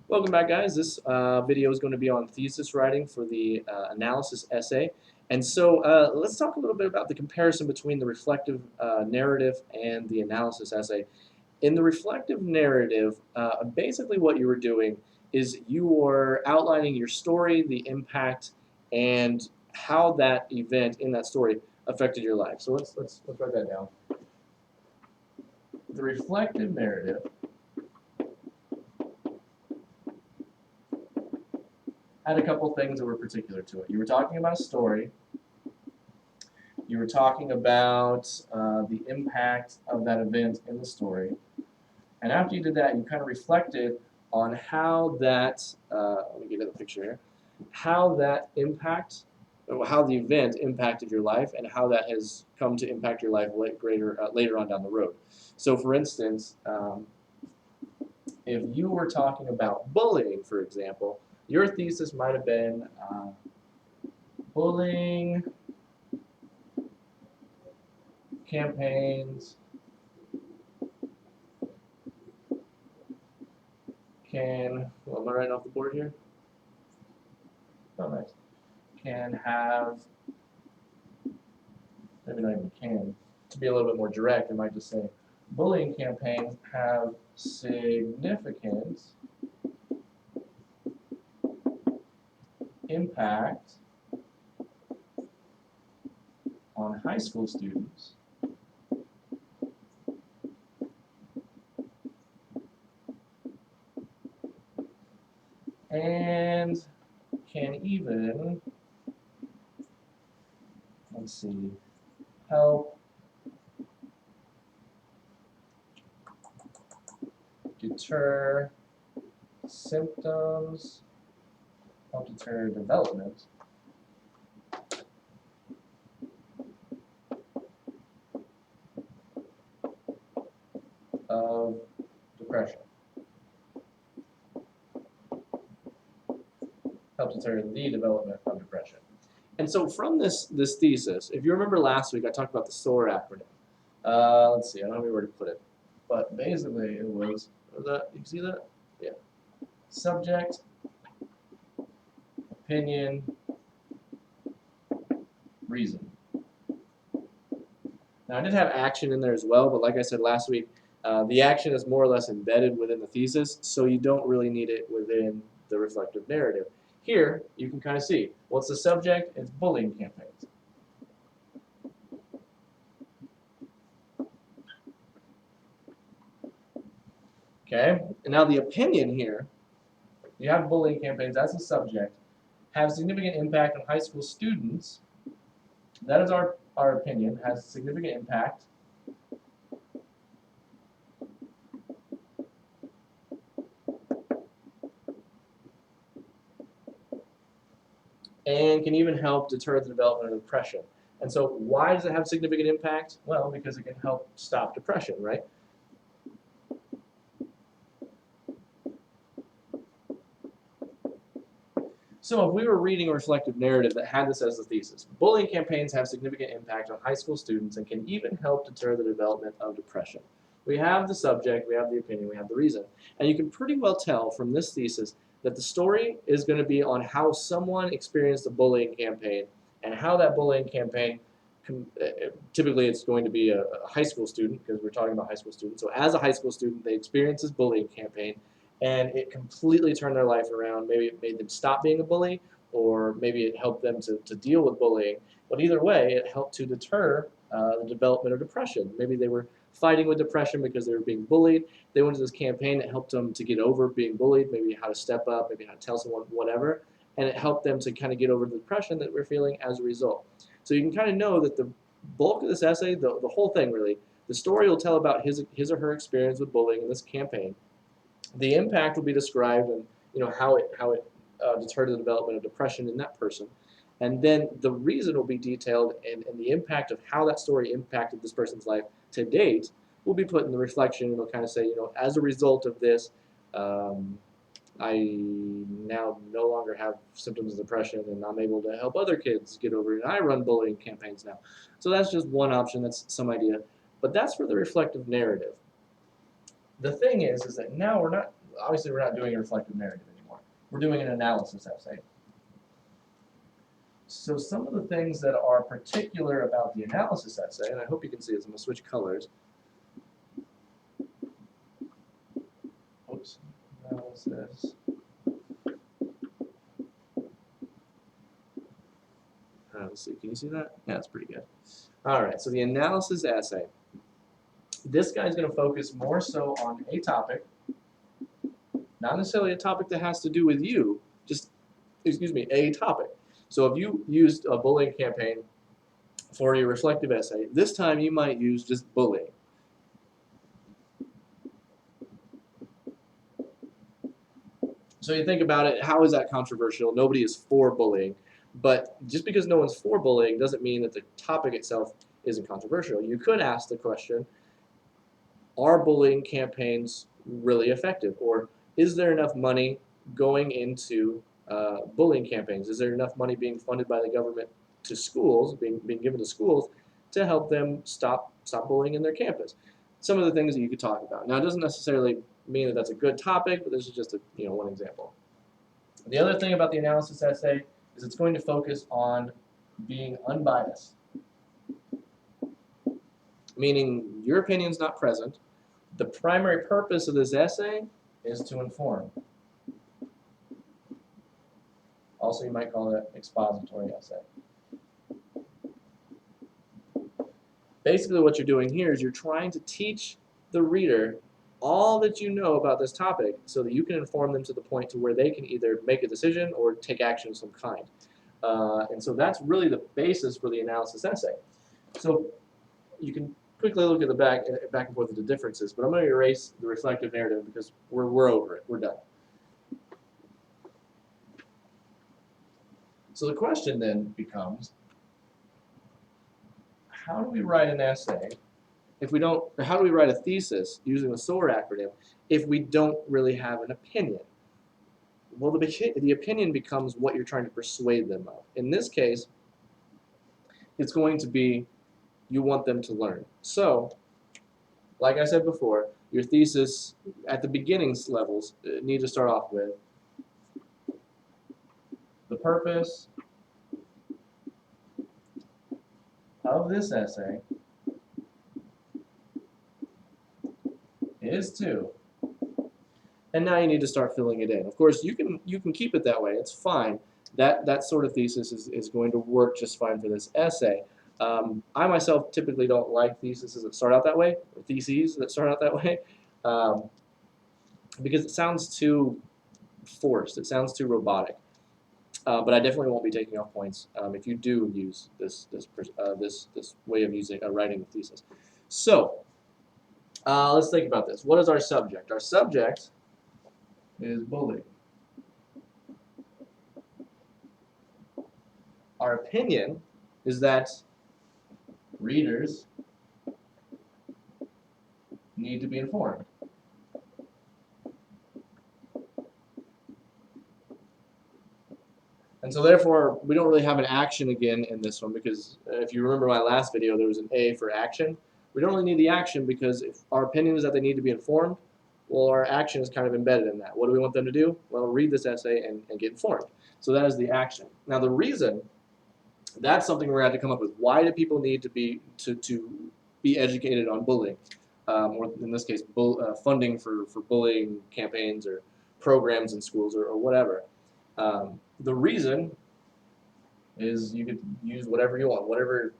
Welcome back, guys. This video is going to be on thesis writing for the analysis essay. And so let's talk a little bit about the comparison between the reflective narrative and the analysis essay. In the reflective narrative, basically what you were doing is you were outlining your story, the impact, and how that event in that story affected your life. So let's write that down. The reflective narrative had a couple things that were particular to it. You were talking about a story. You were talking about the impact of that event in the story. And after you did that, you kind of reflected on how that, let me get to the picture here, how that impact, how the event impacted your life and how that has come to impact your life later on down the road. So for instance, if you were talking about bullying, for example, your thesis might have been bullying campaigns can, well, am I writing off the board here? Oh, nice. Can have, maybe not even can, to be a little bit more direct, I might just say, bullying campaigns have significant impact on high school students and can even, let's see, help deter symptoms, help deter development of depression. Help deter the development of depression. And so from this thesis, if you remember last week, I talked about the SOAR acronym. Let's see, I don't know where to put it. But basically it was that, you see that? Yeah. Subject, opinion, reason. Now I did have action in there as well, but like I said last week, the action is more or less embedded within the thesis, so you don't really need it within the reflective narrative. Here, you can kind of see, what's the subject? It's bullying campaigns. Okay, and now the opinion here, you have bullying campaigns, that's the subject, have significant impact on high school students. That is our opinion, has significant impact and can even help deter the development of depression. And so why does it have significant impact? Well, because it can help stop depression, right? So if we were reading a reflective narrative that had this as the thesis, bullying campaigns have significant impact on high school students and can even help deter the development of depression. We have the subject, we have the opinion, we have the reason. And you can pretty well tell from this thesis that the story is going to be on how someone experienced a bullying campaign and how that bullying campaign, typically it's going to be a high school student because we're talking about high school students. So as a high school student, they experience this bullying campaign and it completely turned their life around. Maybe it made them stop being a bully, or maybe it helped them to deal with bullying. But either way, it helped to deter the development of depression. Maybe they were fighting with depression because they were being bullied. They went to this campaign that helped them to get over being bullied, maybe how to step up, maybe how to tell someone, whatever. And it helped them to kind of get over the depression that we're feeling as a result. So you can kind of know that the bulk of this essay, the whole thing really, the story will tell about his or her experience with bullying in this campaign. The impact will be described and how it deterred the development of depression in that person. And then the reason will be detailed, and the impact of how that story impacted this person's life to date will be put in the reflection. It'll kind of say, as a result of this, I now no longer have symptoms of depression and I'm able to help other kids get over it. And I run bullying campaigns now. So that's just one option, that's some idea. But that's for the reflective narrative. The thing is that now we're not, obviously we're not doing a reflective narrative anymore. We're doing an analysis essay. So some of the things that are particular about the analysis essay, and I hope you can see this, I'm going to switch colors. Oops, analysis. Let's see, can you see that? Yeah, that's pretty good. All right, so the analysis essay. This guy's going to focus more so on a topic, not necessarily a topic that has to do with you, just, excuse me, a topic. So if you used a bullying campaign for your reflective essay, this time you might use just bullying. So you think about it, how is that controversial? Nobody is for bullying. But just because no one's for bullying doesn't mean that the topic itself isn't controversial. You could ask the question, are bullying campaigns really effective? Or is there enough money going into bullying campaigns? Is there enough money being funded by the government to schools, being given to schools, to help them stop bullying in their campus? Some of the things that you could talk about. Now, it doesn't necessarily mean that that's a good topic, but this is just one example. The other thing about the analysis essay is it's going to focus on being unbiased, meaning your opinion's not present. The primary purpose of this essay is to inform. Also, you might call it an expository essay. Basically, what you're doing here is you're trying to teach the reader all that you know about this topic so that you can inform them to the point to where they can either make a decision or take action of some kind. And so that's really the basis for the analysis essay. So you can quickly look at the back and forth of the differences, but I'm going to erase the reflective narrative because we're over it. We're done. So the question then becomes, how do we write an essay if we don't, or how do we write a thesis using the SOAR acronym if we don't really have an opinion? Well, the opinion becomes what you're trying to persuade them of. In this case, it's going to be you want them to learn. So, like I said before, your thesis at the beginning levels need to start off with the purpose of this essay is to, and now you need to start filling it in. Of course, you can keep it that way. It's fine. That sort of thesis is going to work just fine for this essay. I myself typically don't like theses that start out that way, or theses that start out that way, because it sounds too forced. It sounds too robotic. But I definitely won't be taking off points if you do use this way of writing a thesis. So let's think about this. What is our subject? Our subject is bullying. Our opinion is that readers need to be informed. And so therefore, we don't really have an action again in this one because if you remember my last video, there was an A for action. We don't really need the action because if our opinion is that they need to be informed, well, our action is kind of embedded in that. What do we want them to do? Well, read this essay and get informed. So that is the action. Now the reason, that's something we're going to have to come up with. Why do people need to be educated on bullying? Or in this case, funding for bullying campaigns or programs in schools or whatever. The reason is you could use whatever you want, whatever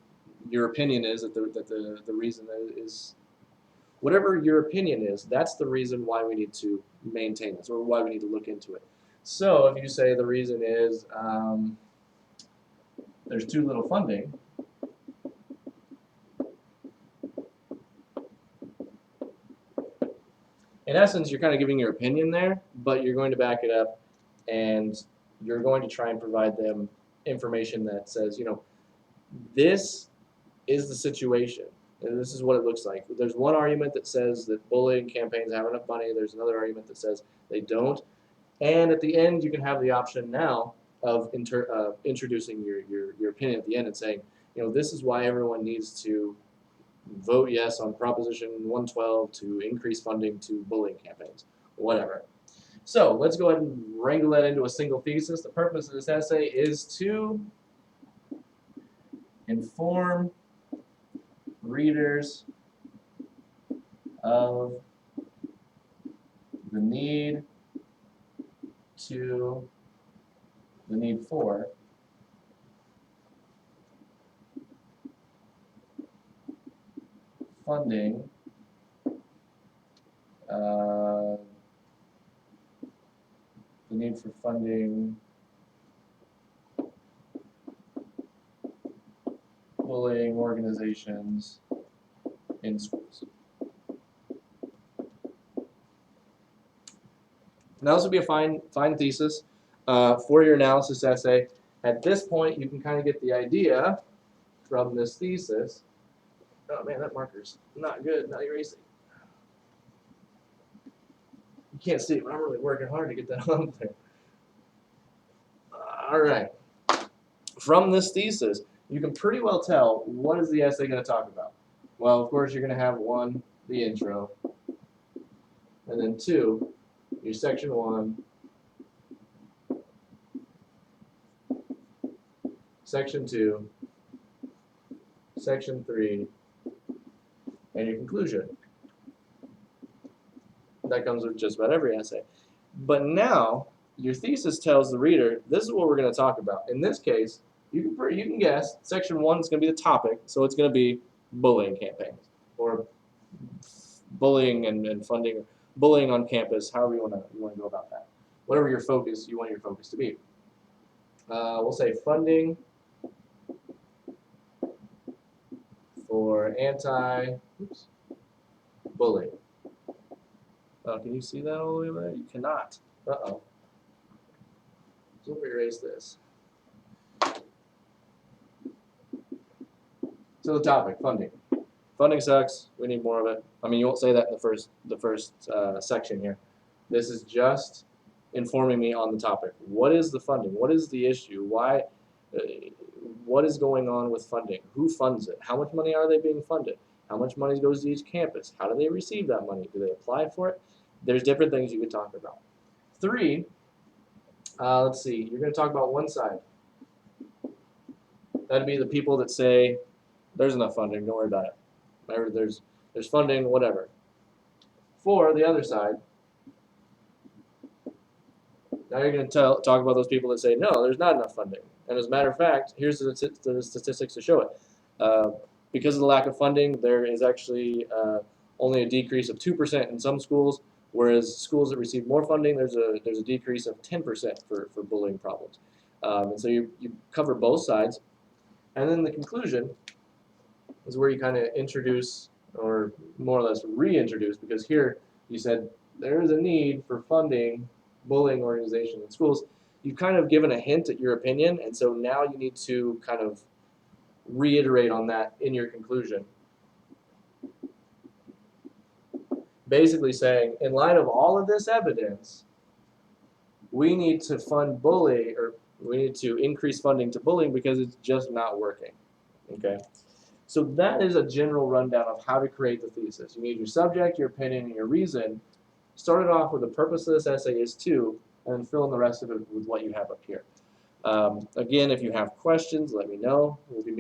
your opinion is that the reason is, whatever your opinion is, that's the reason why we need to maintain this or why we need to look into it. So if you say the reason is there's too little funding, in essence, you're kind of giving your opinion there, but you're going to back it up and you're going to try and provide them information that says, this is the situation, and this is what it looks like. There's one argument that says that bullying campaigns have enough money. There's another argument that says they don't. And at the end, you can have the option now of introducing your opinion at the end and saying, this is why everyone needs to vote yes on Proposition 112 to increase funding to bullying campaigns, whatever. So let's go ahead and wrangle that into a single thesis. The purpose of this essay is to inform readers of the need for funding bullying organizations in schools. Now this would be a fine thesis for your analysis essay. At this point, you can kind of get the idea from this thesis. Oh man, that marker's not good, not erasing. You can't see it, but I'm really working hard to get that on there. All right. From this thesis, you can pretty well tell what is the essay going to talk about. Well, of course, you're going to have 1, the intro, and then 2, your section 1, section 2, section 3, and your conclusion. That comes with just about every essay. But now, your thesis tells the reader, this is what we're going to talk about. In this case, you can guess, section 1 is going to be the topic, so it's going to be bullying campaigns, or bullying and funding, bullying on campus, however you want to go about that. Whatever your focus, you want your focus to be. We'll say funding for anti-bullying. Can you see that all the way over there? You cannot. Uh-oh. So let me erase this. So the topic, funding. Funding sucks. We need more of it. I mean, you won't say that in the first section here. This is just informing me on the topic. What is the funding? What is the issue? Why? What is going on with funding? Who funds it? How much money are they being funded? How much money goes to each campus? How do they receive that money? Do they apply for it? There's different things you could talk about. 3, let's see, you're going to talk about one side. That'd be the people that say, there's enough funding, don't worry about it. There's funding, whatever. 4, the other side. Now you're going to talk about those people that say, no, there's not enough funding. And as a matter of fact, here's the statistics to show it. Because of the lack of funding, there is actually only a decrease of 2% in some schools, whereas schools that receive more funding, there's a decrease of 10% for bullying problems. And so you cover both sides. And then the conclusion is where you kind of introduce, or more or less reintroduce, because here you said there is a need for funding bullying organizations in schools. You've kind of given a hint at your opinion, and so now you need to kind of reiterate on that in your conclusion. Basically saying, in light of all of this evidence, we need to fund bullying, or we need to increase funding to bullying because it's just not working. Okay? So that is a general rundown of how to create the thesis. You need your subject, your opinion, and your reason. Start it off with the purpose of this essay is to, and then fill in the rest of it with what you have up here. Again, if you have questions, let me know. We'll be